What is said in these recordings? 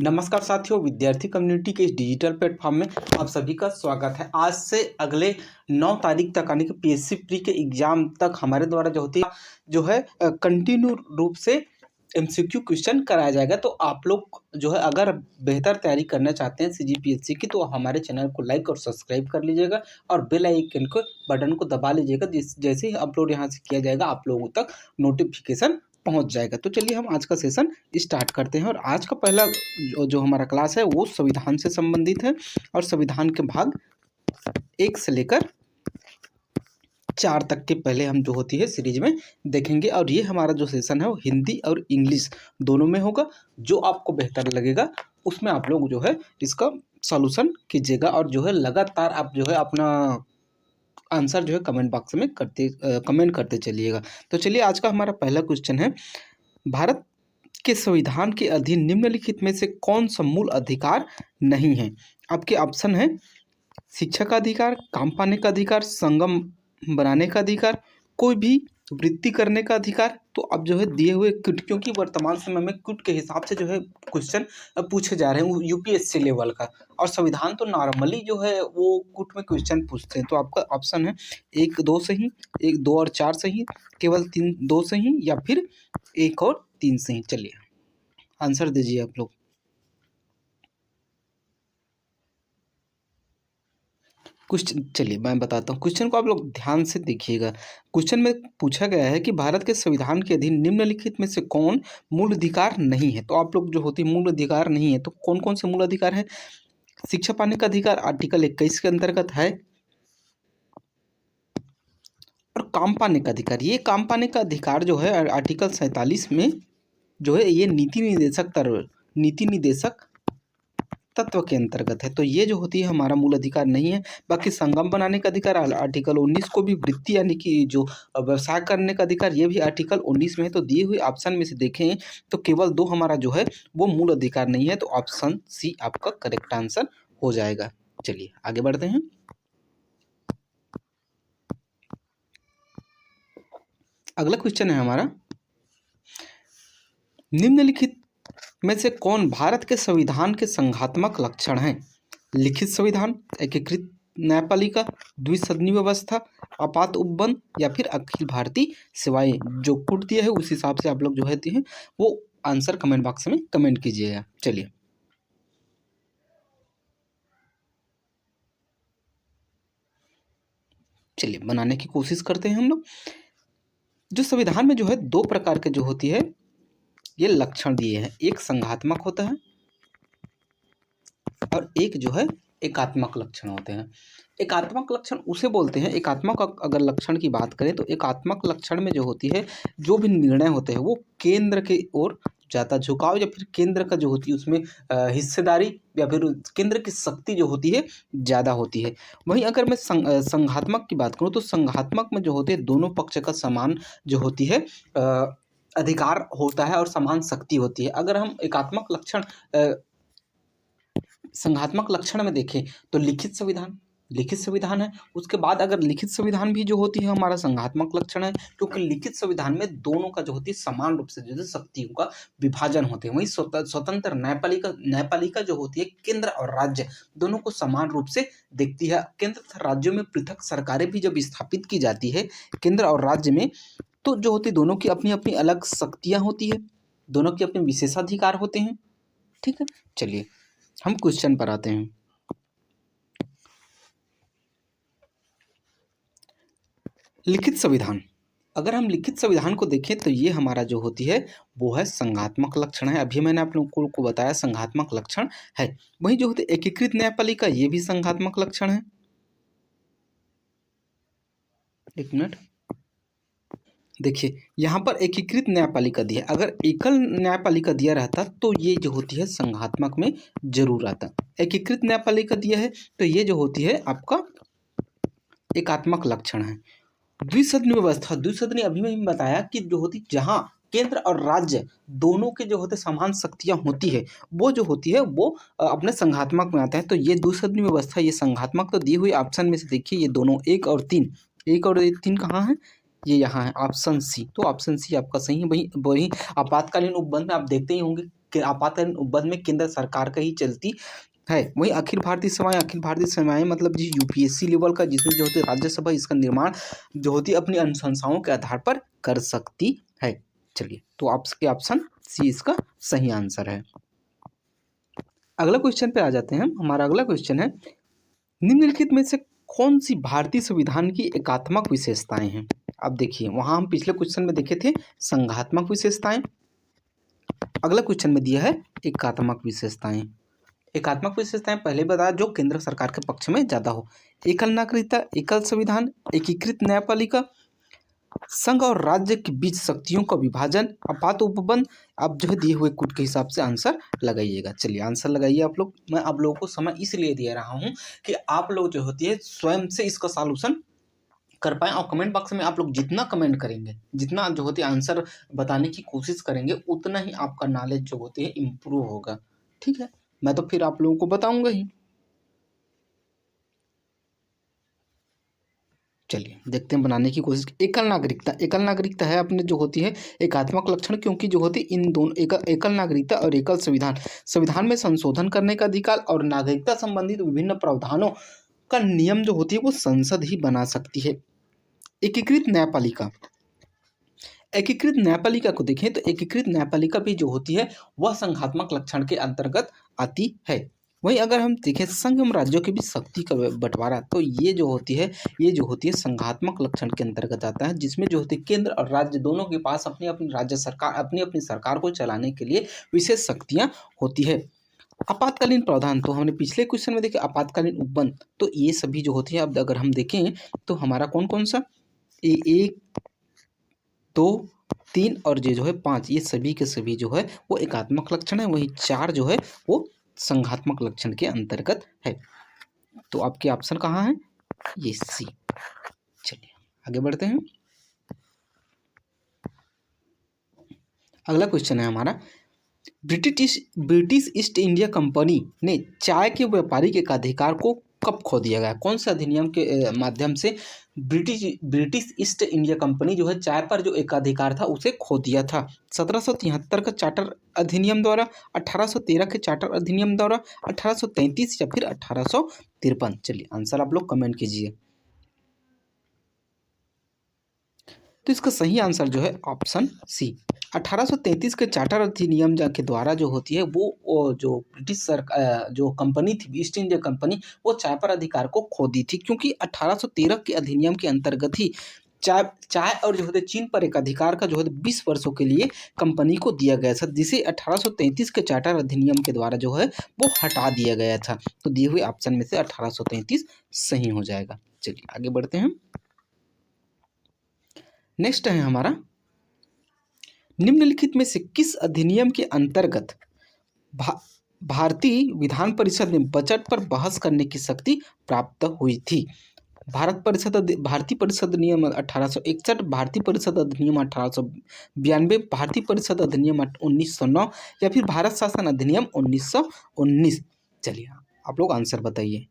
नमस्कार साथियों, विद्यार्थी कम्युनिटी के इस डिजिटल प्लेटफॉर्म में आप सभी का स्वागत है। आज से अगले 9 तारीख तक यानी कि पीएससी प्री के एग्जाम तक हमारे द्वारा जो है कंटिन्यू रूप से एमसीक्यू क्वेश्चन कराया जाएगा। तो आप लोग जो है अगर बेहतर तैयारी करना चाहते हैं सीजीपीएससी की, तो हमारे चैनल को लाइक और सब्सक्राइब कर लीजिएगा और बेल आइकन को बटन को दबा लीजिएगा। जैसे ही अपलोड यहाँ से किया जाएगा आप लोगों तक नोटिफिकेशन पहुंच जाएगा। तो चलिए हम आज का सेशन स्टार्ट करते हैं। और आज का पहला जो हमारा क्लास है वो संविधान से संबंधित है और संविधान के भाग 1 से लेकर 4 तक के पहले हम जो होती है सीरीज में देखेंगे। और ये हमारा जो सेशन है वो हिंदी और इंग्लिश दोनों में होगा। जो आपको बेहतर लगेगा उसमें आप लोग जो है इसका सॉल्यूशन कीजिएगा और जो है लगातार आप जो है अपना आंसर जो है कमेंट बॉक्स में कमेंट करते चलिएगा। तो चलिए आज का हमारा पहला क्वेश्चन है, भारत के संविधान के अधीन निम्नलिखित में से कौन सा मूल अधिकार नहीं है। आपके ऑप्शन है शिक्षा का अधिकार, काम पाने का अधिकार, संगम बनाने का अधिकार, कोई भी वृत्ति करने का अधिकार। तो अब जो है दिए हुए क्विट, क्योंकि वर्तमान समय में क्विट के हिसाब से जो है क्वेश्चन पूछे जा रहे हैं यूपीएससी लेवल का, और संविधान तो नॉर्मली जो है वो क्विट में क्वेश्चन पूछते हैं। तो आपका ऑप्शन है 1 2 सही, 1 2 और 4 सही, केवल 3 2 सही, या फिर 1 और 3 सही। चलिए आंसर दीजिए आप लोग। क्वेश्चन चलिए मैं बताता हूँ, क्वेश्चन को आप लोग ध्यान से देखिएगा। क्वेश्चन में पूछा गया है कि भारत के संविधान के अधीन निम्नलिखित में से कौन मूल अधिकार नहीं है। तो आप लोग जो होती है मूल अधिकार नहीं है, तो कौन कौन से मूल अधिकार है। शिक्षा पाने का अधिकार आर्टिकल 21 के अंतर्गत है, और काम पाने का अधिकार, ये काम पाने का अधिकार जो है आर्टिकल 47 में जो है ये नीति निदेशक तत्व के अंतर्गत है। तो ये जो होती है हमारा मूल अधिकार नहीं है। बाकी संगम बनाने का अधिकार आर्टिकल 19 को भी, वृत्ति यानी कि जो व्यवसाय करने का अधिकार ये भी आर्टिकल 19 में है। तो दिए हुए ऑप्शन में से देखें तो केवल 2 हमारा जो है वो मूल अधिकार नहीं है। तो ऑप्शन सी आपका करेक्ट आंसर हो जाएगा। चलिए आगे बढ़ते हैं। अगला क्वेश्चन है हमारा, निम्नलिखित में से कौन भारत के संविधान के संघात्मक लक्षण हैं। लिखित संविधान, एकीकृत न्यायपालिका, द्विसदनी व्यवस्था, आपात उपबंध, या फिर अखिल भारतीय सेवाएं। जो कुट दिया है उस हिसाब से आप लोग जो है वो आंसर कमेंट बॉक्स में कमेंट कीजिएगा। चलिए बनाने की कोशिश करते हैं हम लोग। जो संविधान में जो है 2 प्रकार के जो होती है ये लक्षण दिए हैं, एक संघात्मक होता है और एक जो है एकात्मक लक्षण होते हैं। एकात्मक लक्षण उसे बोलते हैं, एकात्मक अगर लक्षण की बात करें तो एकात्मक लक्षण में जो होती है जो भी निर्णय होते हैं वो केंद्र की ओर ज़्यादा झुकाव, या फिर केंद्र का जो होती है उसमें हिस्सेदारी, या फिर केंद्र की शक्ति जो होती है ज़्यादा होती है। वहीं अगर मैं संघात्मक की बात करूँ तो संघात्मक में जो होते हैं दोनों पक्ष का समान जो होती है अधिकार होता है और समान शक्ति होती है। अगर हम एकात्मक लक्षण संघात्मक लक्षण में देखें तो लिखित संविधान है। उसके बाद अगर लिखित संविधान भी जो होती है हमारा संघात्मक लक्षण है, क्योंकि लिखित संविधान में दोनों का जो होती है समान रूप से जो है शक्तियों का विभाजन होते हैं। वहीं स्वतंत्र न्यायपालिका जो होती है केंद्र और राज्य दोनों को समान रूप से देखती है। केंद्र तथा राज्यों में पृथक सरकारें भी जब स्थापित की जाती है केंद्र और राज्य में, तो जो होती है दोनों की अपनी अपनी अलग शक्तियाँ होती है, दोनों के अपने विशेषाधिकार होते हैं। ठीक है, चलिए हम क्वेश्चन पर आते हैं। लिखित संविधान, अगर हम लिखित संविधान को देखें तो ये हमारा जो होती है वो है संघात्मक लक्षण है। अभी मैंने आप लोगों को बताया संघात्मक लक्षण है। वहीं जो होती है एकीकृत न्यायपालिका ये भी संघात्मक लक्षण है। एक मिनट देखिए, यहाँ पर एकीकृत न्यायपालिका दिया, अगर एकल न्यायपालिका दिया रहता तो ये जो होती है संघात्मक में जरूर आता। एकीकृत न्यायपालिका दिया है तो ये जो होती है आपका एकात्मक लक्षण है। द्विसदनी व्यवस्था, द्विसदनी अभी मैंने बताया कि जो होती जहाँ केंद्र और राज्य दोनों के जो होते समान शक्तियाँ होती है वो जो होती है वो अपने संघात्मक में आता है। तो ये द्विसदनी व्यवस्था ये संघात्मक। तो दिए हुए ऑप्शन में से देखिए ये दोनों 1 और 3 कहाँ है, ये यहाँ है ऑप्शन सी। तो ऑप्शन सी आपका सही है। वहीं आपातकालीन उपबंध में आप देखते ही होंगे कि आपातकालीन उपबंध में केंद्र सरकार का ही चलती है। वहीं अखिल भारतीय सेवाएं मतलब जी यूपीएससी लेवल का, जिसमें जो होती है राज्यसभा इसका निर्माण जो होती है अपनी अनुशंसाओं के आधार पर कर सकती है। चलिए, तो आपके ऑप्शन सी इसका सही आंसर है। अगला क्वेश्चन पे आ जाते हैं। हमारा अगला क्वेश्चन है, निम्नलिखित में से कौन सी भारतीय संविधान की एकात्मक विशेषताएं हैं? अब देखिए, वहां हम पिछले क्वेश्चन में देखे थे संघात्मक विशेषताएं, अगला क्वेश्चन में दिया है एकात्मक विशेषताएं। एकात्मक विशेषताएं पहले बता, जो केंद्र सरकार के पक्ष में ज्यादा हो। एकल नागरिकता, एकल संविधान, एकीकृत न्यायपालिका, संघ और राज्य के बीच शक्तियों का विभाजन, आपात उपबंध। आप जो है दिए हुए कोड के हिसाब से आंसर लगाइएगा। चलिए, आंसर लगाइए आप लोग। मैं आप लोगों को समय इसलिए दे रहा हूं कि आप लोग जो होती है स्वयं से इसका सॉल्यूशन कर पाएं, और कमेंट बॉक्स में आप लोग जितना कमेंट करेंगे, जितना जो होती है आंसर बताने की कोशिश करेंगे, उतना ही आपका नॉलेज जो होती है इम्प्रूव होगा। ठीक है, मैं तो फिर आप लोगों को बताऊंगा ही। चलिए, देखते हैं बनाने की कोशिश। एकल नागरिकता, एकल नागरिकता है अपने जो होती है एकात्मक लक्षण, क्योंकि जो होती है इन दोनों एकल नागरिकता और एकल संविधान, संविधान में संशोधन करने का अधिकार और नागरिकता संबंधित विभिन्न प्रावधानों का नियम जो होती है वो संसद ही बना सकती है। एकीकृत न्यायपालिका, एकीकृत न्यायपालिका को देखें तो एकीकृत न्यायपालिका भी जो होती है वह संघात्मक लक्षण के अंतर्गत आती है। वहीं अगर हम देखें संघ एवं राज्यों के बीच शक्ति का बंटवारा, तो ये जो होती है संघात्मक लक्षण के अंतर्गत आता है, जिसमें जो होती है केंद्र और राज्य दोनों के पास अपनी अपनी राज्य सरकार अपनी अपनी सरकार को चलाने के लिए विशेष शक्तियां होती है। आपातकालीन प्रावधान, तो हमने पिछले क्वेश्चन में देखे आपातकालीन उपबंध, तो ये सभी जो होती है, अब अगर हम देखें तो हमारा कौन कौन सा, एक, 2, 3 और ये जो है 5, ये सभी के सभी जो है वो एकात्मक लक्षण है। वही 4 जो है वो संघात्मक लक्षण के अंतर्गत है। तो आपके ऑप्शन कहाँ है? ये सी। चलिए, आगे बढ़ते हैं। अगला क्वेश्चन है हमारा, ब्रिटिश ईस्ट इंडिया कंपनी ने चाय के व्यापारिक एकाधिकार को कब खो दिया गया? कौन से अधिनियम के माध्यम से ब्रिटिश ईस्ट इंडिया कंपनी जो है चाय पर जो एकाधिकार था उसे खो दिया था? 1773 का चार्टर अधिनियम द्वारा, 1813 के चार्टर अधिनियम द्वारा, 1833 या फिर 1853? चलिए, आंसर आप लोग कमेंट कीजिए। तो इसका सही आंसर जो है ऑप्शन सी, 1833 के चार्टर अधिनियम के द्वारा जो होती है वो जो ब्रिटिश सरकार जो कंपनी थी ईस्ट इंडिया कंपनी, वो चाय पर अधिकार को खो दी थी, क्योंकि 1813 के अधिनियम के अंतर्गत ही चाय और जो होते चीन पर एक अधिकार का जो है 20 वर्षों के लिए कंपनी को दिया गया था, जिसे 1833 के चार्टर अधिनियम के द्वारा जो है वो हटा दिया गया था। तो दिए हुए ऑप्शन में से 1833 सही हो जाएगा। चलिए, आगे बढ़ते हैं। नेक्स्ट है हमारा, निम्नलिखित में से किस अधिनियम के अंतर्गत भारतीय विधान परिषद में बजट पर बहस करने की शक्ति प्राप्त हुई थी? भारतीय परिषद नियम 1861, भारतीय परिषद अधिनियम 1892, भारतीय परिषद अधिनियम 1909 या फिर भारत शासन अधिनियम 1919? चलिए, आप लोग आंसर बताइए।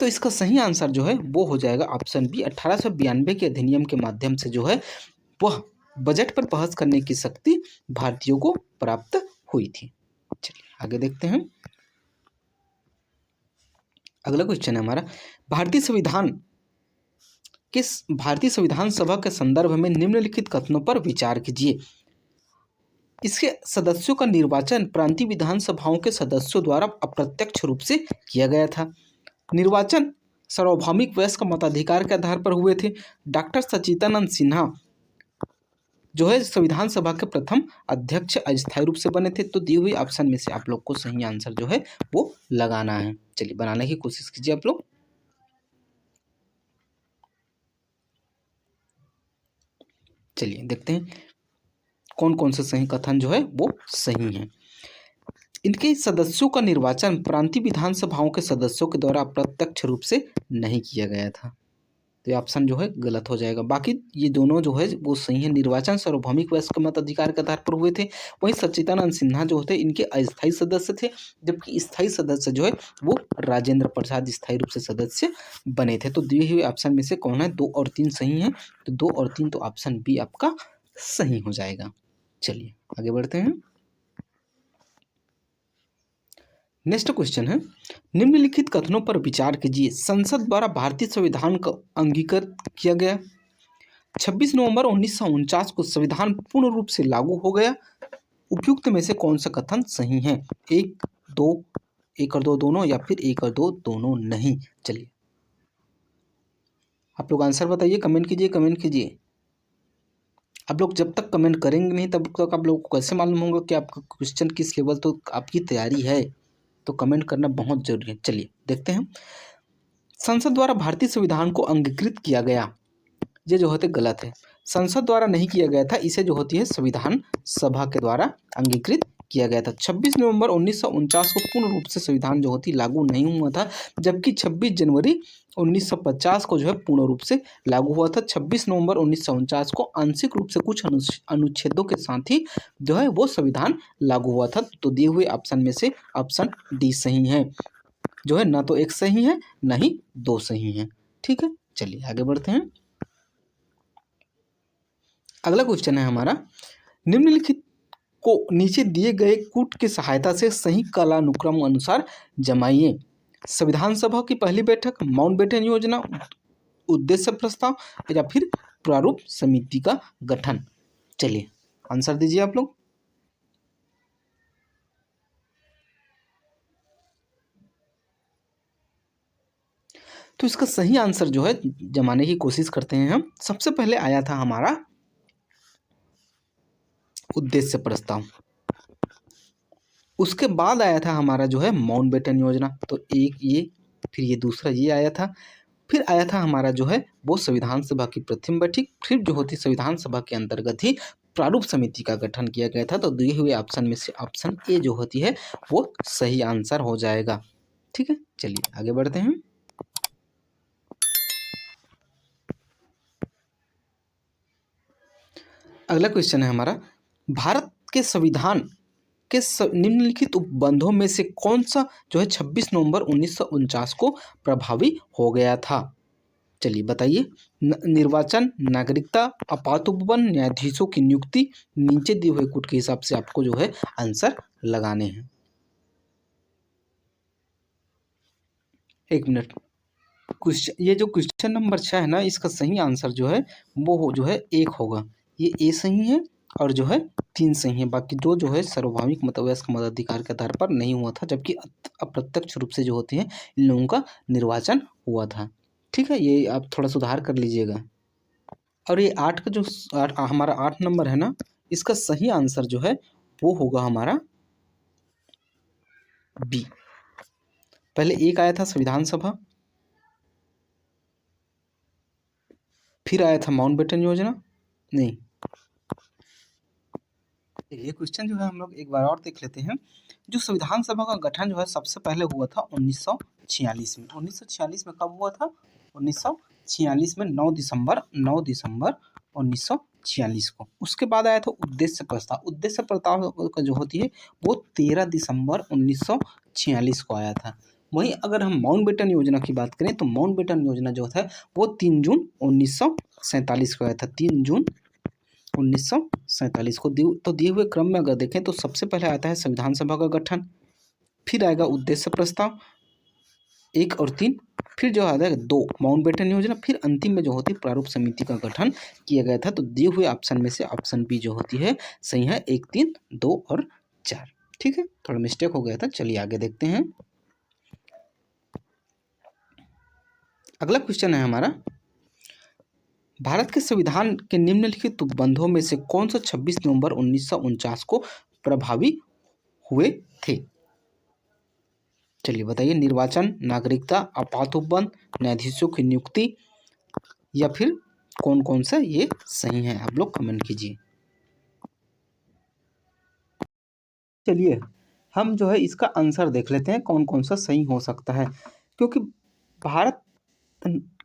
तो इसका सही आंसर जो है वो हो जाएगा ऑप्शन बी, 1892 के अधिनियम के माध्यम से जो है वह बजट पर बहस करने की शक्ति भारतीयों को प्राप्त हुई थी। चलिए, आगे देखते हैं। अगला क्वेश्चन है हमारा, भारतीय संविधान सभा के संदर्भ में निम्नलिखित कथनों पर विचार कीजिए। इसके सदस्यों का निर्वाचन प्रांतीय विधानसभाओं के सदस्यों द्वारा अप्रत्यक्ष रूप से किया गया था। निर्वाचन सार्वभौमिक वयस्क मताधिकार के आधार पर हुए थे। डॉक्टर सच्चिदानंद सिन्हा जो है संविधान सभा के प्रथम अध्यक्ष अस्थायी रूप से बने थे। तो दिए हुए ऑप्शन में से आप लोग को सही आंसर जो है वो लगाना है। चलिए, बनाने की कोशिश कीजिए आप लोग। चलिए, देखते हैं कौन कौन से सही कथन जो है वो सही हैं। इनके सदस्यों का निर्वाचन प्रांतीय विधानसभाओं के सदस्यों के द्वारा अप्रत्यक्ष रूप से नहीं किया गया था। तो ये ऑप्शन जो है गलत हो जाएगा। बाकी ये दोनों जो है वो सही है। निर्वाचन सार्वभौमिक वयस्क मताधिकार के आधार पर हुए थे। वहीं सच्चिदानंद सिन्हा जो होते इनके अस्थायी सदस्य थे, जबकि स्थायी सदस्य जो है वो राजेंद्र प्रसाद स्थायी रूप से सदस्य बने थे। तो दिए हुए ऑप्शन में से कौन है? 2 और 3 सही है। तो 2 और 3 तो ऑप्शन बी आपका सही हो जाएगा। चलिए आगे बढ़ते हैं। नेक्स्ट क्वेश्चन है, निम्नलिखित कथनों पर विचार कीजिए। संसद द्वारा भारतीय संविधान का अंगीकृत किया गया। 26 नवंबर 1949 को संविधान पूर्ण रूप से लागू हो गया। उपयुक्त में से कौन सा कथन सही है? एक और दो दोनों, या फिर एक और दो दोनों नहीं। चलिए आप लोग आंसर बताइए, कमेंट कीजिए। आप लोग जब तक कमेंट करेंगे नहीं तब तक आप लोगों को कैसे मालूम होगा कि आपका क्वेश्चन किस लेवल तो आपकी तैयारी है। तो कमेंट करना बहुत जरूरी है। चलिए देखते हैं। संसद द्वारा भारतीय संविधान को अंगीकृत किया गया, ये जो होते गलत है। संसद द्वारा नहीं किया गया था, इसे जो होती है संविधान सभा के द्वारा अंगीकृत किया गया था। 26 नवंबर 1949 को पूर्ण रूप से संविधान जो होती लागू नहीं हुआ था, जबकि 26 जनवरी 1950 को जो है पूर्ण रूप से लागू हुआ था। 26 नवंबर 1949 को आंशिक रूप से कुछ अनुच्छेदों के साथ ही जो है वो संविधान लागू हुआ था। तो दिए हुए ऑप्शन में से ऑप्शन डी सही है, जो है ना तो एक सही है ना ही दो सही है। ठीक है, चलिए आगे बढ़ते हैं। अगला क्वेश्चन है हमारा, निम्नलिखित को नीचे दिए गए कूट की सहायता से सही कालानुक्रम अनुसार जमाइए। संविधान सभा की पहली बैठक, माउंटबेटन योजना, उद्देश्य प्रस्ताव, या फिर प्रारूप समिति का गठन। चलिए आंसर दीजिए आप लोग। तो इसका सही आंसर जो है जमाने की कोशिश करते हैं हम। सबसे पहले आया था हमारा उद्देश्य प्रस्ताव, उसके बाद आया था हमारा जो है माउंटबेटन योजना। तो एक ये, फिर ये दूसरा ये आया था, फिर आया था हमारा जो है वो संविधान सभा की प्रथम बैठक, फिर जो होती संविधान सभा के अंतर्गत ही प्रारूप समिति का गठन किया गया था। तो दिए हुए ऑप्शन में से ऑप्शन ए जो होती है वो सही आंसर हो जाएगा। ठीक है, चलिए आगे बढ़ते हैं। अगला क्वेश्चन है हमारा, भारत के संविधान के निम्नलिखित उपबंधों में से कौन सा जो है 26 नवंबर 1949 को प्रभावी हो गया था? चलिए बताइए। निर्वाचन, नागरिकता, आपात उपबंध, न्यायाधीशों की नियुक्ति। नीचे दिए हुए कूट के हिसाब से आपको जो है आंसर लगाने हैं। एक मिनट, क्वेश्चन ये जो क्वेश्चन नंबर 6 है ना, इसका सही आंसर जो है वो जो है एक होगा। ये ए सही है और जो है 3 सही है। बाकी दो जो है सार्वभौमिक मतवयस्क मताधिकार के आधार पर नहीं हुआ था, जबकि अप्रत्यक्ष रूप से जो होते हैं इन लोगों का निर्वाचन हुआ था। ठीक है, ये आप थोड़ा सुधार कर लीजिएगा। और ये 8 का जो हमारा 8 नंबर है ना, इसका सही आंसर जो है वो होगा हमारा बी। पहले एक आया था संविधान सभा, फिर आया था माउंटबेटन योजना। नहीं, ये क्वेश्चन जो है हम लोग एक बार और देख लेते हैं। जो संविधान सभा का गठन जो है सबसे पहले हुआ था 1946 में। 1946 में कब हुआ था? 1946 में 9 दिसंबर 1946 को। उसके बाद आया था उद्देश्य प्रस्ताव। उद्देश्य प्रस्ताव का जो होती है वो 13 दिसंबर 1946 को आया था। वहीं अगर हम माउंटबेटन योजना की बात करें तो माउंटबेटन योजना जो था वो 3 जून 1947 को आया था। 3 जून 1947 को। तो दिए हुए क्रम में अगर देखें तो सबसे पहले आता है संविधान सभा का गठन, फिर आएगा उद्देश्य प्रस्ताव 1 और 3, फिर जो आता है 2 माउंटबेटन योजना, फिर अंतिम में जो होती है प्रारूप समिति का गठन किया गया था। तो दिए हुए ऑप्शन में से ऑप्शन बी जो होती है सही है, 1, 3, 2 और 4। ठीक है, थोड़ा मिस्टेक हो गया था। चलिए आगे देखते हैं। अगला क्वेश्चन है हमारा, भारत के संविधान के निम्नलिखित उपबंधों में से कौन सा 26 नवंबर 1949 को प्रभावी हुए थे? चलिए बताइए। निर्वाचन, नागरिकता, आपात उपबंध, न्यायाधीशों की नियुक्ति, या फिर कौन कौन सा ये सही है? आप लोग कमेंट कीजिए। चलिए हम जो है इसका आंसर देख लेते हैं कौन कौन सा सही हो सकता है, क्योंकि भारत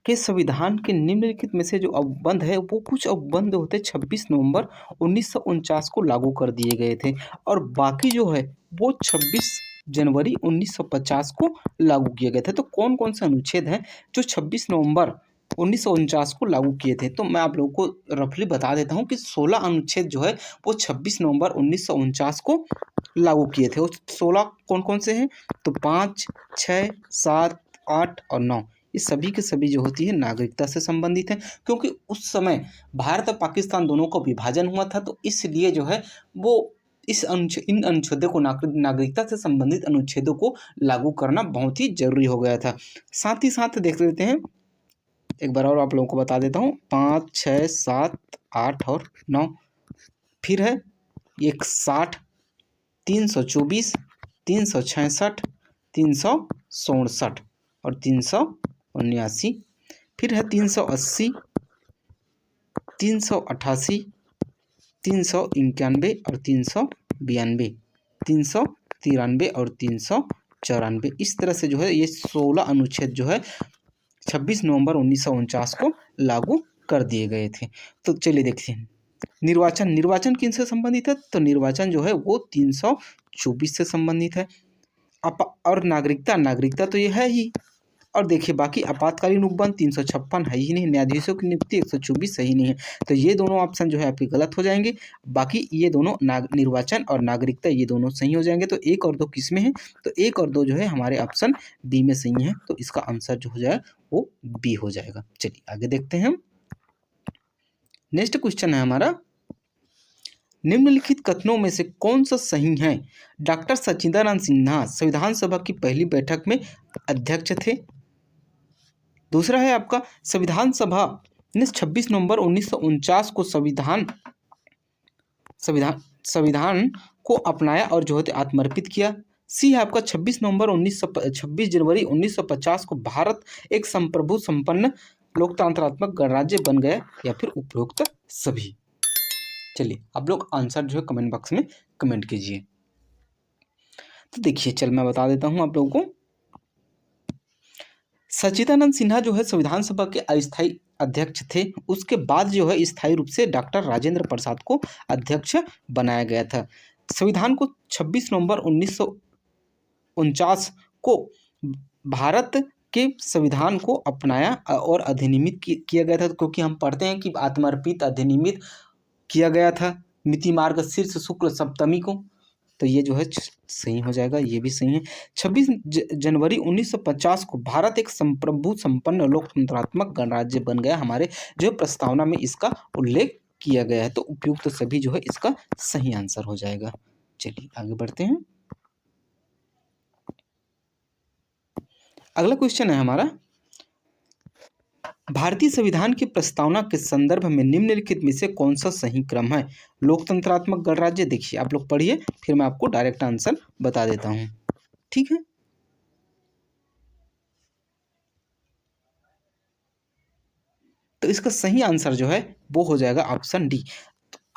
के संविधान के निम्नलिखित में से जो उपबंध है वो कुछ उपबंध होते 26 नवंबर 1949 को लागू कर दिए गए थे, और बाकी जो है वो 26 जनवरी 1950 को लागू किए गए थे। तो कौन कौन से अनुच्छेद हैं जो 26 नवंबर 1949 को लागू किए थे। तो मैं आप लोगों को रफली बता देता हूँ कि 16 अनुच्छेद जो है वो 26 नवंबर 1949 को लागू किए थे। वो 16 कौन कौन से हैं? तो 5, 6, 7, 8 और 9, ये सभी के सभी जो होती है नागरिकता से संबंधित हैं, क्योंकि उस समय भारत और पाकिस्तान दोनों का विभाजन हुआ था, तो इसलिए जो है वो इन अनुच्छेदों को नागरिकता से संबंधित अनुच्छेदों को लागू करना बहुत ही जरूरी हो गया था। साथ ही साथ देख लेते हैं, एक बार और आप लोगों को बता देता हूँ, 5, 6, 7, 8 और 9, फिर है 160, 324, 366, 367 और 379, फिर है 380, 388, 391 और 392, 393 और 394। इस तरह से जो है ये 16 अनुच्छेद जो है 26 नवंबर 1949 को लागू कर दिए गए थे। तो चलिए देखते हैं, निर्वाचन किन से संबंधित है? तो निर्वाचन जो है वो 324 से संबंधित है। और नागरिकता तो ये है ही। और देखिए बाकी आपातकालीन उपबंध 356 है ही नहीं, न्यायाधीशों की नियुक्ति 124 सही नहीं है। तो ये दोनों ऑप्शन जो है आपके गलत हो जाएंगे। बाकी ये दोनों निर्वाचन और नागरिकता ये दोनों सही हो जाएंगे। तो 1 और 2 किस में है? तो 1 और 2 जो है हमारे ऑप्शन बी में सही है। तो इसका आंसर जो हो जाए वो बी हो जाएगा। चलिए आगे देखते हैं हम। नेक्स्ट क्वेश्चन है हमारा, निम्नलिखित कथनों में से कौन सा सही है? डॉक्टर सच्चिदानंद सिन्हा संविधान सभा की पहली बैठक में अध्यक्ष थे। दूसरा है आपका, संविधान सभा ने 26 नवंबर 1949 को संविधान को अपनाया और जो है आत्मर्पित किया। सी है आपका, 26 जनवरी 1950 को भारत एक संप्रभु संपन्न लोकतंत्रात्मक गणराज्य बन गया, या फिर उपरोक्त सभी। चलिए आप लोग आंसर जो है कमेंट बॉक्स में कमेंट कीजिए। तो देखिए मैं बता देता हूं आप लोगों को। सच्चिदानंद सिन्हा जो है संविधान सभा के अस्थायी अध्यक्ष थे। उसके बाद जो है स्थायी रूप से डॉक्टर राजेंद्र प्रसाद को अध्यक्ष बनाया गया था। संविधान को 26 नवंबर 1949 को भारत के संविधान को अपनाया और अधिनियमित किया गया था, क्योंकि हम पढ़ते हैं कि आत्मर्पित अधिनियमित किया गया था मिति मार्ग शीर्ष शुक्ल सप्तमी को। तो ये जो है सही हो जाएगा, ये भी सही है। 26 जनवरी 1950 को भारत एक संप्रभु संपन्न लोकतंत्रात्मक गणराज्य बन गया, हमारे जो प्रस्तावना में इसका उल्लेख किया गया है। तो उपयुक्त सभी जो है इसका सही आंसर हो जाएगा। चलिए आगे बढ़ते हैं। अगला क्वेश्चन है हमारा, भारतीय संविधान की प्रस्तावना के संदर्भ में निम्नलिखित में से कौन सा सही क्रम है? लोकतंत्रात्मक गणराज्य, देखिए आप लोग पढ़िए, फिर मैं आपको डायरेक्ट आंसर बता देता हूं। ठीक है, तो इसका सही आंसर जो है वो हो जाएगा ऑप्शन डी।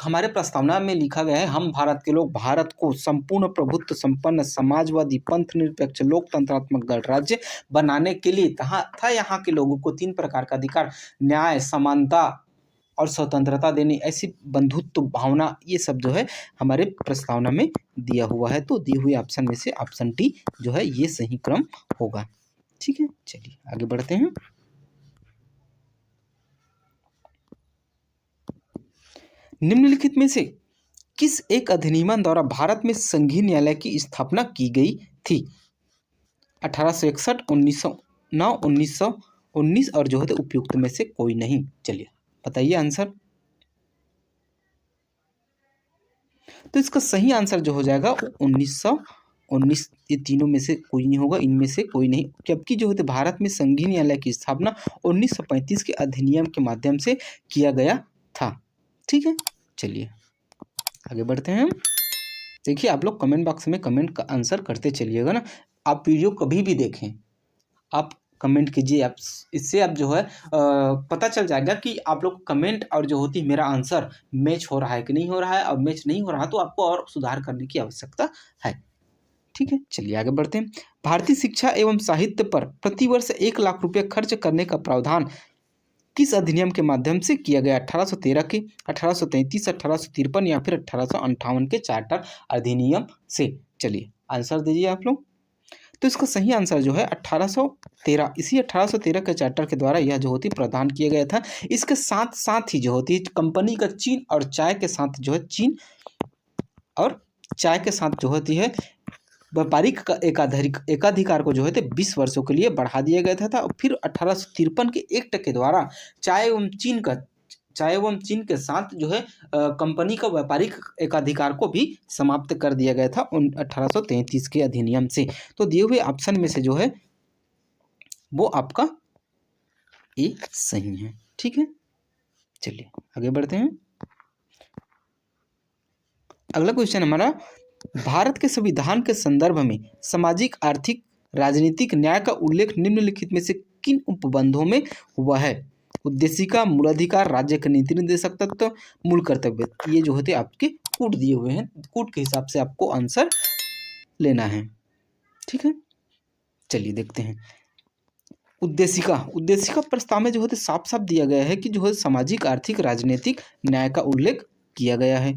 हमारे प्रस्तावना में लिखा गया है, हम भारत के लोग भारत को संपूर्ण प्रभुत्व संपन्न समाजवादी पंथ निरपेक्ष लोकतंत्रात्मक गणराज्य बनाने के लिए तथा यहाँ के लोगों को 3 प्रकार का अधिकार, न्याय, समानता और स्वतंत्रता देने, ऐसी बंधुत्व भावना, ये सब जो है हमारे प्रस्तावना में दिया हुआ है। तो दिए हुए ऑप्शन में से ऑप्शन डी जो है ये सही क्रम होगा। ठीक है, चलिए आगे बढ़ते हैं। निम्नलिखित में से किस एक अधिनियम द्वारा भारत में संघीय न्यायालय की स्थापना की गई थी? 1861, 1909, 1919 और जो है उपयुक्त में से कोई नहीं। चलिए बताइए आंसर। तो इसका सही आंसर जो हो जाएगा 1919। ये तीनों में से कोई नहीं होगा, इनमें से कोई नहीं, जबकि जो है भारत में संघीय न्यायालय की स्थापना 1935 के अधिनियम के माध्यम से किया गया था। ठीक है, चलिए आगे बढ़ते हैं। देखिए आप लोग कमेंट बॉक्स में कमेंट का आंसर करते चलिएगा ना। आप वीडियो कभी भी देखें, आप कमेंट कीजिए, आप इससे आप जो है पता चल जाएगा कि आप लोग कमेंट और जो होती है मेरा आंसर मैच हो रहा है कि नहीं हो रहा है, और मैच नहीं हो रहा तो आपको और सुधार करने की आवश्यकता है। ठीक है, चलिए आगे बढ़ते हैं। भारतीय शिक्षा एवं साहित्य पर प्रतिवर्ष 1 लाख रुपये खर्च करने का प्रावधान किस अधिनियम के माध्यम से किया गया? 1813 के, 1833, 1853 या फिर 1858 के चार्टर अधिनियम से? चलिए आंसर दीजिए आप लोग। तो इसका सही आंसर जो है 1813, इसी 1813 के चार्टर के द्वारा यह जो होती प्रदान किया गया था। इसके साथ साथ ही जो होती है कंपनी का चीन और चाय के साथ जो है चीन और चाय के साथ जो होती है व्यापारिक का एकाधिकार को जो है 20 वर्षों के लिए बढ़ा दिया गया था और फिर 1853 के एक्ट के द्वारा चाय एवं चीन के साथ जो है कंपनी का व्यापारिक एकाधिकार को भी समाप्त कर दिया गया था 1833 के अधिनियम से। तो दिए हुए ऑप्शन में से जो है वो आपका ए सही है। ठीक है, चलिए आगे बढ़ते हैं। अगला क्वेश्चन हमारा, भारत के संविधान के संदर्भ में सामाजिक आर्थिक राजनीतिक न्याय का उल्लेख निम्नलिखित में से किन उपबंधों में हुआ है? उद्देशिका, मूलाधिकार, राज्य के नीति निर्देशक तत्व, मूल कर्तव्य। ये जो होते आपके कूट दिए हुए हैं, कूट के हिसाब से आपको आंसर लेना है। ठीक है, चलिए देखते हैं। उद्देशिका प्रस्ताव में जो होते साफ साफ दिया गया है कि जो है सामाजिक आर्थिक राजनीतिक न्याय का उल्लेख किया गया है।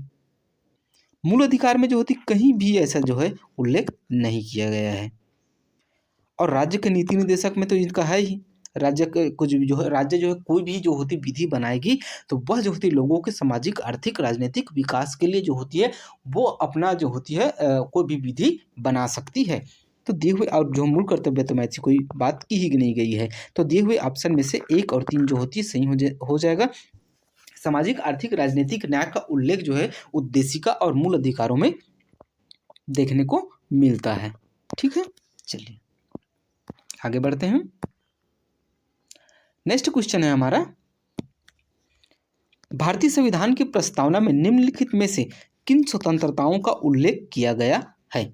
मूल अधिकार में जो होती कहीं भी ऐसा जो है उल्लेख नहीं किया गया है। और राज्य के नीति निर्देशक में तो इनका है ही, राज्य के कुछ भी जो है राज्य जो है कोई भी जो होती विधि बनाएगी तो वह जो होती लोगों के सामाजिक आर्थिक राजनीतिक विकास के लिए जो होती है वो अपना जो होती है कोई भी विधि बना सकती है। तो दिए हुए और जो मूल कर्तव्य तो ऐसी कोई बात की ही नहीं गई है। तो दिए हुए ऑप्शन में से 1 और 3 जो होती है सही हो जाएगा। सामाजिक आर्थिक राजनीतिक न्याय का उल्लेख जो है उद्देशिका और मूल अधिकारों में देखने को मिलता है। ठीक है, चलिए आगे बढ़ते हैं। नेक्स्ट क्वेश्चन है हमारा, भारतीय संविधान की प्रस्तावना में निम्नलिखित में से किन स्वतंत्रताओं का उल्लेख किया गया है?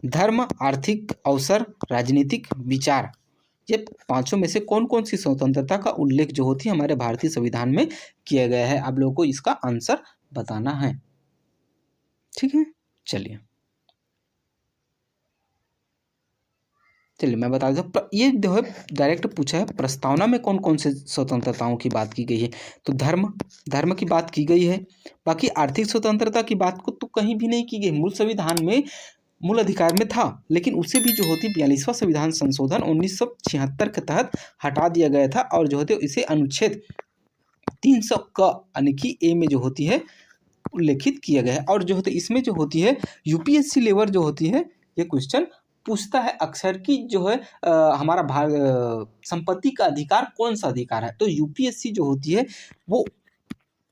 धर्म, आर्थिक अवसर, राजनीतिक विचार। ये पांचों में से कौन कौन सी स्वतंत्रता का उल्लेख जो होती है हमारे भारतीय संविधान में किया गया है? आप लोगों को इसका आंसर बताना है। ठीक है, चलिए मैं बता दूं। ये जो है डायरेक्ट पूछा है प्रस्तावना में कौन कौन से स्वतंत्रताओं की बात की गई है। तो धर्म की बात की गई है। बाकी आर्थिक स्वतंत्रता की बात को तो कहीं भी नहीं की गई। मूल संविधान में मूल अधिकार में था, लेकिन उसे भी जो होती 42वां संविधान संशोधन 1976 के तहत हटा दिया गया था और जो होते इसे अनुच्छेद 300 क यानी कि ए में जो होती है उल्लेखित किया गया है। और जो होते इसमें जो होती है यूपीएससी लेवल जो होती है ये क्वेश्चन पूछता है अक्सर कि जो है हमारा संपत्ति का अधिकार कौन सा अधिकार है। तो यूपीएससी जो होती है वो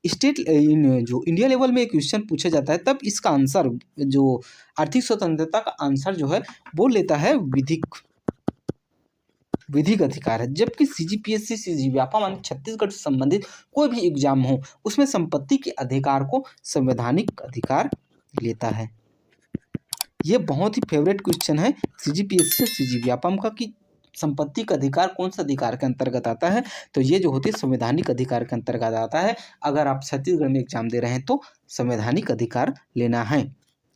स्टेट जो इंडिया लेवल में एक क्वेश्चन पूछा जाता है तब इसका आंसर जो आर्थिक स्वतंत्रता का आंसर जो है वो लेता है विधिक अधिकार है। जबकि सीजीपीएससी सीजीव्यापा मान छत्तीसगढ़ से संबंधित कोई भी एग्जाम हो उसमें संपत्ति के अधिकार को संवैधानिक अधिकार लेता है। ये बहुत ही फेवरेट क्वेश्चन है सीजीपीएससी और सीजीव्यापम का कि संपत्ति का अधिकार कौन सा अधिकार के अंतर्गत आता है। तो ये जो होती है संवैधानिक अधिकार के अंतर्गत आता है। अगर आप छत्तीसगढ़ में एग्जाम दे रहे हैं तो संवैधानिक अधिकार लेना है।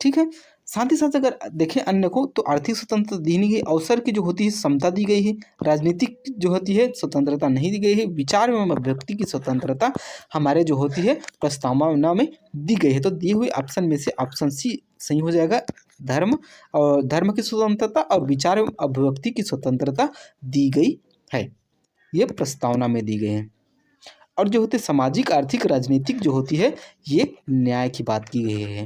ठीक है, साथ ही साथ अगर देखें अन्य को तो आर्थिक स्वतंत्रता दी गई, अवसर की जो होती है समता दी गई है, राजनीतिक जो होती है स्वतंत्रता नहीं दी गई है, विचार एवं अभिव्यक्ति की स्वतंत्रता हमारे जो होती है प्रस्तावना में दी गई है। तो दिए हुए ऑप्शन में से ऑप्शन सी सही हो जाएगा। धर्म की स्वतंत्रता और विचार एवं अभिव्यक्ति की स्वतंत्रता दी गई है, ये प्रस्तावना में दी गई है। और जो होते सामाजिक आर्थिक राजनीतिक जो होती है ये न्याय की बात की गई है।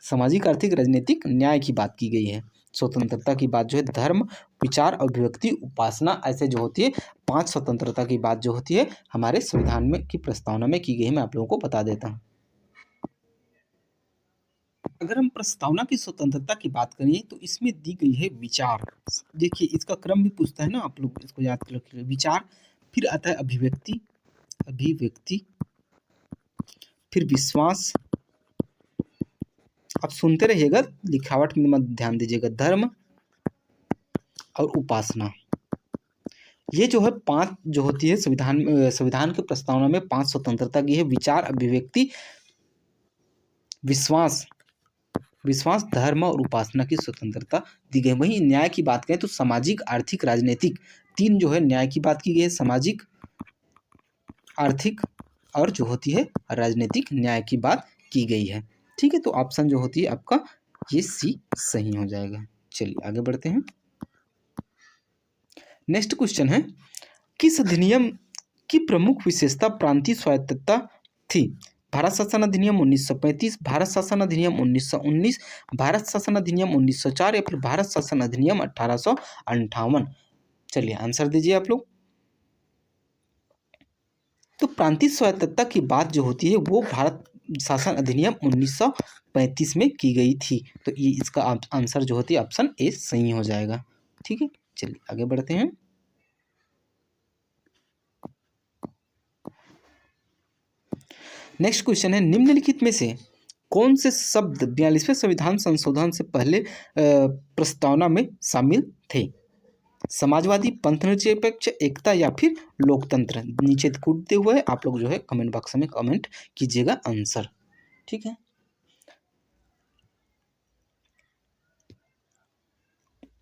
सामाजिक आर्थिक राजनीतिक न्याय की बात की गई है। स्वतंत्रता की बात जो है धर्म, विचार, अभिव्यक्ति, उपासना, ऐसे जो होती है 5 स्वतंत्रता की बात जो होती है हमारे संविधान में की प्रस्तावना में की गई है। मैं आप लोगों को बता देता हूँ। अगर हम प्रस्तावना की स्वतंत्रता की बात करें तो इसमें दी गई है विचार। देखिए इसका क्रम भी पूछता है ना, आप लोग इसको याद कर रखिए। विचार, फिर आता है अभिव्यक्ति, फिर विश्वास, आप सुनते रहिएगा लिखावट में मत ध्यान दीजिएगा, धर्म और उपासना। ये जो है 5 जो होती है संविधान की प्रस्तावना में 5 स्वतंत्रता की है। विचार, अभिव्यक्ति, विश्वास, धर्म और उपासना की स्वतंत्रता दी गई। वहीं न्याय की बात करें तो सामाजिक आर्थिक राजनीतिक 3 जो है न्याय की बात की गई है। सामाजिक, आर्थिक और जो होती है राजनीतिक न्याय की बात की गई है। ठीक है, तो ऑप्शन जो होती है आपका ये सी सही हो जाएगा। चलिए आगे बढ़ते हैं। नेक्स्ट क्वेश्चन है, किस अधिनियम की प्रमुख विशेषता प्रांतीय स्वायत्तता थी? भारत शासन अधिनियम 1935, भारत शासन अधिनियम 1919, भारत शासन अधिनियम 1904 या फिर भारत शासन अधिनियम 1858? चलिए आंसर दीजिए आप लोग। तो प्रांतीय स्वायत्तता की बात जो होती है वो भारत शासन अधिनियम 1935 में की गई थी। तो ये इसका आंसर जो होती है ऑप्शन ए सही हो जाएगा। ठीक है, चलिए आगे बढ़ते हैं। नेक्स्ट क्वेश्चन है, निम्नलिखित में से कौन से शब्द 42वें संविधान संशोधन से पहले प्रस्तावना में शामिल थे? समाजवादी, पंथनिरपेक्ष, एकता या फिर लोकतंत्र? नीचे कूदते हुए आप लोग जो है कमेंट बॉक्स में कमेंट कीजिएगा आंसर। ठीक है,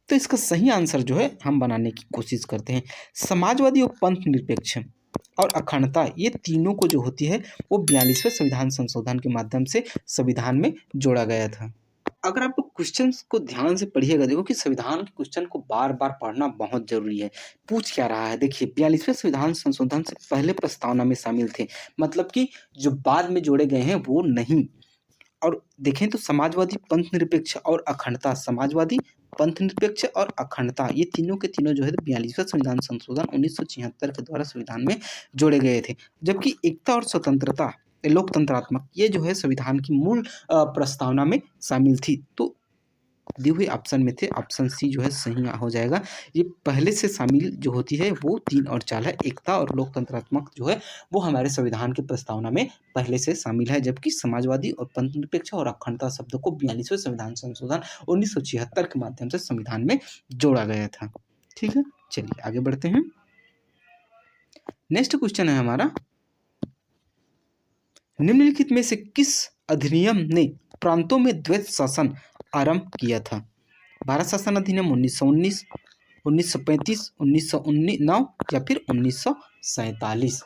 तो इसका सही आंसर जो है हम बनाने की कोशिश करते हैं। समाजवादी और पंथ निरपेक्ष और अखंडता, ये तीनों को जो होती है वो 42वें संविधान संशोधन के माध्यम से संविधान में जोड़ा गया था। अगर आप लोग क्वेश्चन को ध्यान से पढ़िएगा, देखो कि संविधान के क्वेश्चन को बार बार पढ़ना बहुत जरूरी है। पूछ क्या रहा है, देखिए 42वें संविधान संशोधन से पहले प्रस्तावना में शामिल थे, मतलब कि जो बाद में जोड़े गए हैं वो नहीं। और देखें तो समाजवादी, पंथ निरपेक्ष और अखंडता, समाजवादी, पंथ निरपेक्ष और अखंडता, ये तीनों के तीनों जो है 42वें संविधान संशोधन 1976 के द्वारा संविधान में जोड़े गए थे। जबकि एकता और स्वतंत्रता, लोकतंत्रात्मक, ये जो है संविधान की मूल प्रस्तावना में शामिल थी। तो दिए हुए ऑप्शन में थे, ऑप्शन सी जो है सही हो जाएगा। ये पहले से शामिल जो होती है वो 3 और 4 है। एकता और लोकतंत्रात्मक जो है वो हमारे संविधान की प्रस्तावना में पहले से शामिल है, जबकि समाजवादी और पंथ निरपेक्ष और अखंडता शब्द को 42वें संविधान संशोधन 1976 के माध्यम से संविधान में जोड़ा गया था। ठीक है, चलिए आगे बढ़ते हैं। नेक्स्ट क्वेश्चन है हमारा, निम्नलिखित में से किस अधिनियम ने प्रांतों में द्वैत शासन आरंभ किया था? भारत शासन अधिनियम 1919, 1935, 1919 या फिर 1947?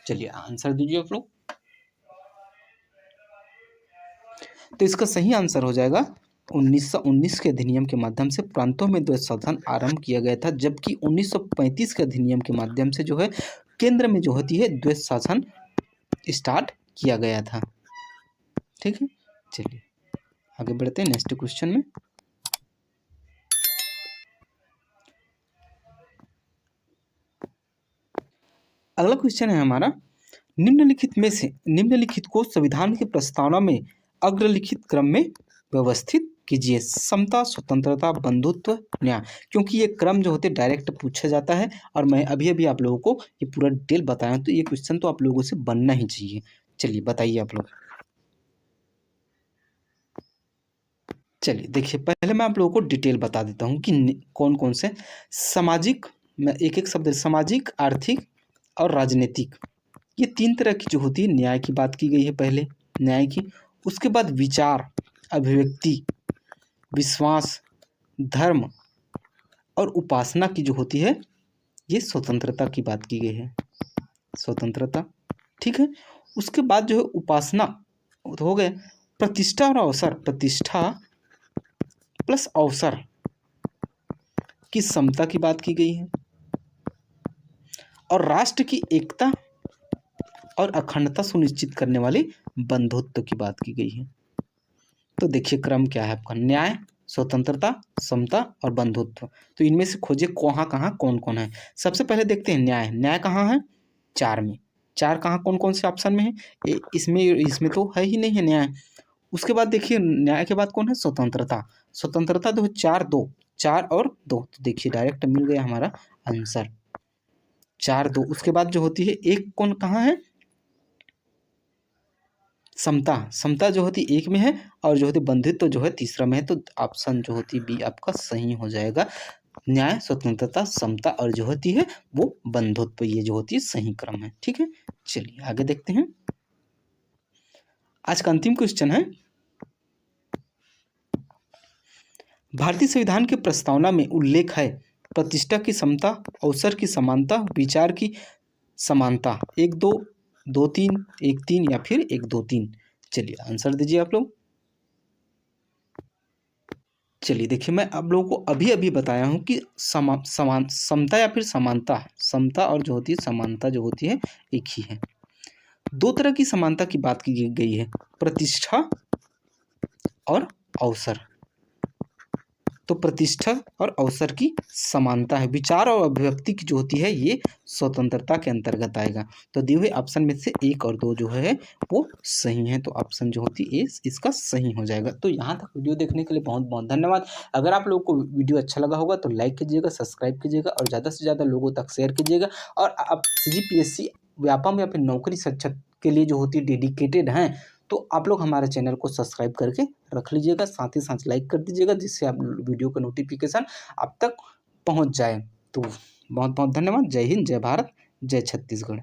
चलिए आंसर दीजिए आप लोग। तो इसका सही आंसर हो जाएगा 1919 के अधिनियम के माध्यम से प्रांतों में द्वैत शासन आरंभ किया गया था, जबकि 1935 के अधिनियम के माध्यम से जो है केंद्र में जो होती है द्वैत शासन स्टार्ट किया गया था। ठीक है, चलिए आगे बढ़ते हैं नेक्स्ट क्वेश्चन में। अगला क्वेश्चन है हमारा, निम्नलिखित को संविधान की प्रस्तावना में अग्रलिखित क्रम में व्यवस्थित कीजिए। समता, स्वतंत्रता, बंधुत्व, न्याय। क्योंकि ये क्रम जो होते हैं डायरेक्ट पूछा जाता है और मैं अभी अभी आप लोगों को ये पूरा डिटेल बताया, तो ये क्वेश्चन तो आप लोगों से बनना ही चाहिए। चलिए बताइए आप लोग। चलिए देखिए, पहले मैं आप लोगों को डिटेल बता देता हूँ कि कौन कौन से सामाजिक, मैं एक एक शब्द, सामाजिक, आर्थिक और राजनीतिक, ये 3 तरह की जो होती है। न्याय की बात की गई है पहले, न्याय की। उसके बाद विचार, अभिव्यक्ति, विश्वास, धर्म और उपासना की जो होती है, ये स्वतंत्रता की बात की गई है, स्वतंत्रता। ठीक है, उसके बाद जो है उपासना तो हो गए, प्रतिष्ठा और अवसर, प्रतिष्ठा प्लस अवसर की समता की बात की गई है, और राष्ट्र की एकता और अखंडता सुनिश्चित करने वाली बंधुत्व की बात की गई है। तो देखिए क्रम क्या है आपका, न्याय, स्वतंत्रता, समता और बंधुत्व। तो इनमें से खोजिए कहाँ कहाँ कौन कौन है। सबसे पहले देखते हैं न्याय। न्याय कहाँ है? 4 में। 4 कहाँ कौन कौन से ऑप्शन में है? इसमें तो है ही नहीं है न्याय। उसके बाद देखिए न्याय के बाद कौन है? स्वतंत्रता। स्वतंत्रता जो है 4 2, 4 और 2, तो देखिए डायरेक्ट मिल गया हमारा आंसर 4 2। उसके बाद जो होती है एक कौन कहाँ है? समता। समता जो होती एक में है और जो होती बंधुत्व जो है तीसरा में है। तो ऑप्शन जो होती बी आपका सही हो जाएगा। न्याय, स्वतंत्रता, समता और जो होती है वो बंधुत्व, ये जो होती है सही क्रम है। ठीक है, चलिए आगे देखते हैं। आज का अंतिम क्वेश्चन है, भारतीय संविधान की प्रस्तावना में उल्लेख है प्रतिष्ठा की समता, अवसर की समानता, विचार की समानता, 1 2 2 3 1 3 या फिर 1 2 3? चलिए आंसर दीजिए आप लोग। चलिए देखिए, मैं आप लोगों को अभी अभी बताया हूँ कि समता या फिर समानता है। समता और जो होती है समानता जो होती है एक ही है। दो तरह की समानता की बात की गई है, प्रतिष्ठा और अवसर। तो प्रतिष्ठा और अवसर की समानता है, विचार और अभिव्यक्ति की जो होती है ये स्वतंत्रता के अंतर्गत आएगा। तो दिए हुए ऑप्शन में से 1 और 2 जो है वो सही है, तो ऑप्शन जो होती है इसका सही हो जाएगा। तो यहाँ तक वीडियो देखने के लिए बहुत बहुत धन्यवाद। अगर आप लोगों को वीडियो अच्छा लगा होगा तो लाइक कीजिएगा, सब्सक्राइब कीजिएगा और ज़्यादा से ज़्यादा लोगों तक शेयर कीजिएगा। और आप CGPSC व्यापम या फिर नौकरी शिक्षा के लिए जो होती है डेडिकेटेड हैं, तो आप लोग हमारे चैनल को सब्सक्राइब करके रख लीजिएगा, साथ ही साथ लाइक कर दीजिएगा, जिससे आप वीडियो का नोटिफिकेशन आप तक पहुंच जाए। तो बहुत बहुत धन्यवाद। जय हिंद, जय भारत, जय छत्तीसगढ़।